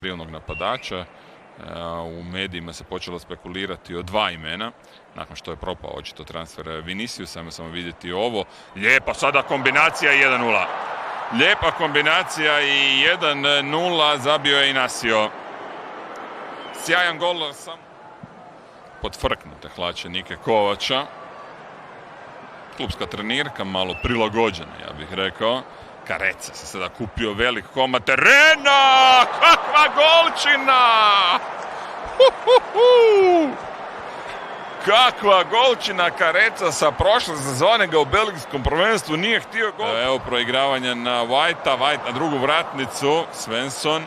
prilnog napadača. U medijima se počelo spekulirati o dva imena, nakon što je propao očito transfer Viniciusa. Ajmo samo vidjeti ovo. Lijepa sada kombinacija 1-0. Lijepa kombinacija i 1-0 zabio je Inacio. Sjajan gol sam podfrknute hlače Nike Kovača. Klubska trenirka, malo prilagođena, ja bih rekao. Careca se sada kupio velik komad terena! Kakva golčina! Kakva golčina Careca sa prošle sezone, ga u belgijskom prvenstvu nije htio gol. Evo proigravanja na Whitea, White na drugu vratnicu, Svensson,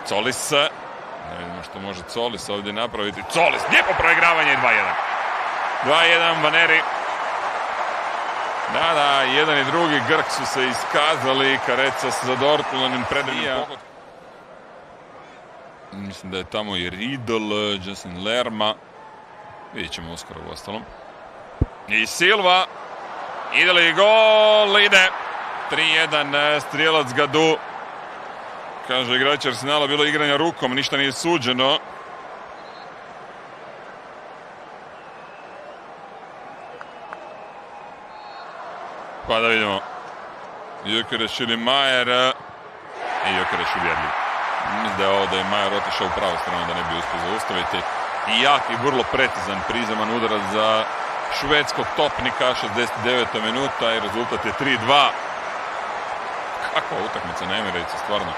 Colis, ne vidimo što može Colis ovdje napraviti, Colis, lijepo proigravanje, 2-1. 2-1 Vaneri. Da, jedan i drugi Grk su se iskazali, Careca za Dortmundom predivnim pogodom. Mislim da je tamo i Riedel, Justin Lerma. Vidjet ćemo uskoro u ostalom. I Silva. Ide li gol? Ide. 3-1, strijelac Gadu. Kaže igrač Arsenala, bilo igranja rukom, ništa nije suđeno. Pa da vidimo. Gyökeres ili Majer. I Gyökeres uvjerljiv. Mislim da je ovo da je Majer otišao u pravu stranu da ne bi uspio zaustaviti. I jak i vrlo precizan prizeman udarac za švedskog topnika, 69. minuta i rezultat je 3-2. Kakva utakmica, Nemirica, stvarno.